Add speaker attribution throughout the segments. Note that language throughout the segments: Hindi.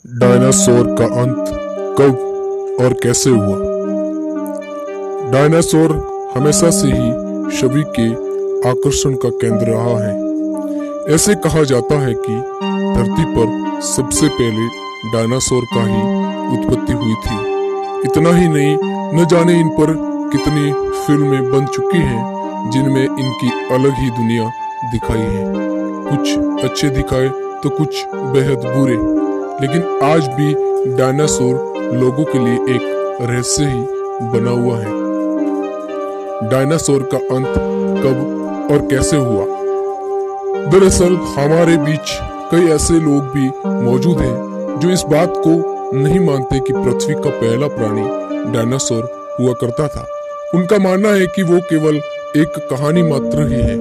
Speaker 1: डायनासोर का अंत कब और कैसे हुआ? डायनासोर हमेशा से ही सभी के आकर्षण का केंद्र रहा है। ऐसे कहा जाता है कि धरती पर सबसे पहले डायनासोर का ही उत्पत्ति हुई थी। इतना ही नहीं, न जाने इन पर कितनी फिल्में बन चुकी हैं जिनमें इनकी अलग ही दुनिया दिखाई है। कुछ अच्छे दिखाए तो कुछ बेहद बुरे, लेकिन आज भी डायनासोर लोगों के लिए एक रहस्य ही बना हुआ है। डायनासोर का अंत कब और कैसे हुआ? दरअसल हमारे बीच कई ऐसे लोग भी मौजूद हैं जो इस बात को नहीं मानते कि पृथ्वी का पहला प्राणी डायनासोर हुआ करता था। उनका मानना है कि वो केवल एक कहानी मात्र ही है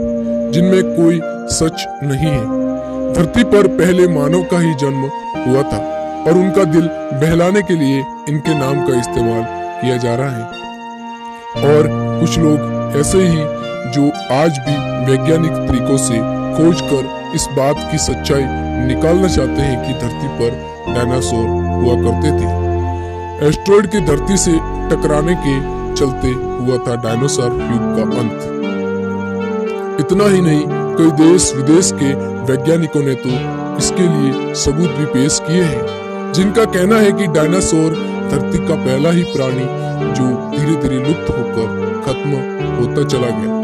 Speaker 1: जिनमें कोई सच नहीं है। धरती पर पहले मानव का ही जन्म हुआ था और उनका दिल बहलाने के लिए इनके नाम का इस्तेमाल किया जा रहा है। और कुछ लोग ऐसे ही जो आज भी वैज्ञानिक तरीकों से खोज कर इस बात की सच्चाई निकालना चाहते हैं कि धरती पर डायनासोर हुआ करते थे। एस्टेरॉयड के धरती से टकराने के चलते हुआ था डायनासोर युग का अंत। इतना ही नहीं, कई देश विदेश के वैज्ञानिकों ने तो इसके लिए सबूत भी पेश किए हैं, जिनका कहना है कि डायनासोर धरती का पहला ही प्राणी जो धीरे धीरे लुप्त होकर खत्म होता चला गया।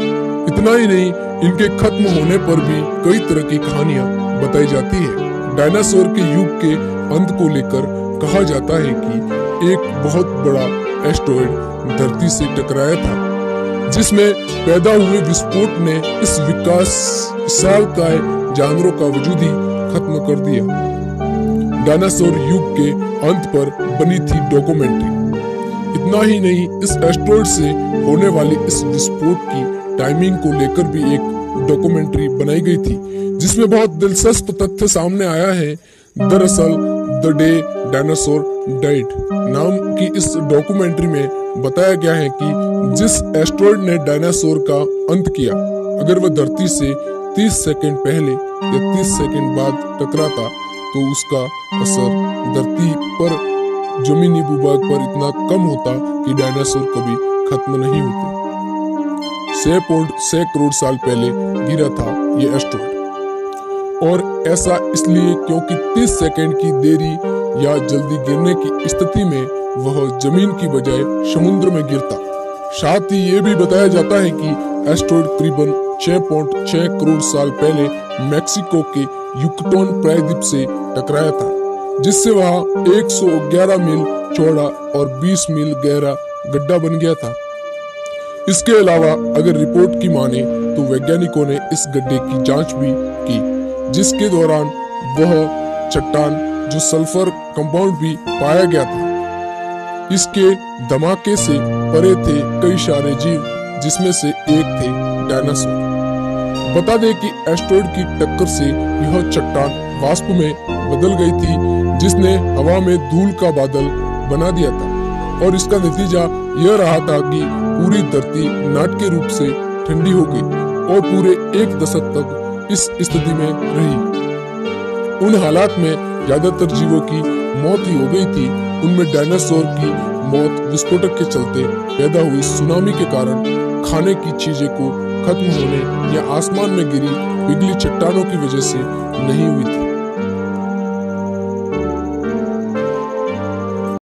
Speaker 1: इतना ही नहीं, इनके खत्म होने पर भी कई तरह की कहानियां बताई जाती है। डायनासोर के युग के अंत को लेकर कहा जाता है कि एक बहुत बड़ा एस्टेरॉयड धरती से टकराया था, जिसमें पैदा हुए विस्फोट ने इस विशालकाय जानवरों का वजूद ही खत्म कर दिया। डायनासोर युग के अंत पर बनी थी डॉक्यूमेंट्री। इतना ही नहीं, इस एस्टेरॉयड से होने वाली इस विस्फोट की टाइमिंग को लेकर भी एक डॉक्यूमेंट्री बनाई गई थी, जिसमें बहुत दिलचस्प तथ्य सामने आया है। दरअसल द डे डायनासोर डाइड नाम की इस डॉक्यूमेंट्री में बताया गया है कि जिस एस्टेरॉयड ने डायनासोर का अंत किया, अगर वह धरती से 30 सेकंड पहले या 30 सेकंड बाद टकराता तो उसका असर धरती पर जमीनी भूभाग पर इतना कम होता कि डायनासोर कभी खत्म नहीं होते। 6.6 करोड़ साल पहले गिरा था ये एस्टेरॉयड, और ऐसा इसलिए क्योंकि 30 सेकंड की देरी या जल्दी गिरने की स्थिति में वह जमीन की बजाय समुद्र में गिरता। साथ ही ये भी बताया जाता है कि एस्टेरॉयड करीबन 6.6 करोड़ साल पहले मैक्सिको के युकटॉन प्रायद्वीप से टकराया था, जिससे वहां 111 मील चौड़ा और 20 मील गहरा गड्ढा बन गया था। इसके अलावा अगर रिपोर्ट की माने तो वैज्ञानिकों ने इस गड्ढे की जांच भी की, जिसके दौरान वह चट्टान जो सल्फर कंपाउंड भी पाया गया था। इसके धमाके से परे थे कई सारे जीव, जिसमें से एक थे डायनासोर। बता दें कि एस्टेरॉयड की टक्कर से यह चट्टान वाष्प में बदल गई थी, जिसने हवा में धूल का बादल बना दिया था, और इसका नतीजा यह रहा था कि पूरी धरती नाटकीय रूप से ठंडी हो गई और पूरे 1 दशक तक इस स्थिति में रही। उन हालात में ज्यादातर जीवों की मौत ही हो गई थी। उनमें डायनासोर की मौत विस्फोटक के चलते पैदा हुई सुनामी के कारण, खाने की चीजें को खत्म होने या आसमान में गिरी पिघली चट्टानों की वजह से नहीं हुई थी।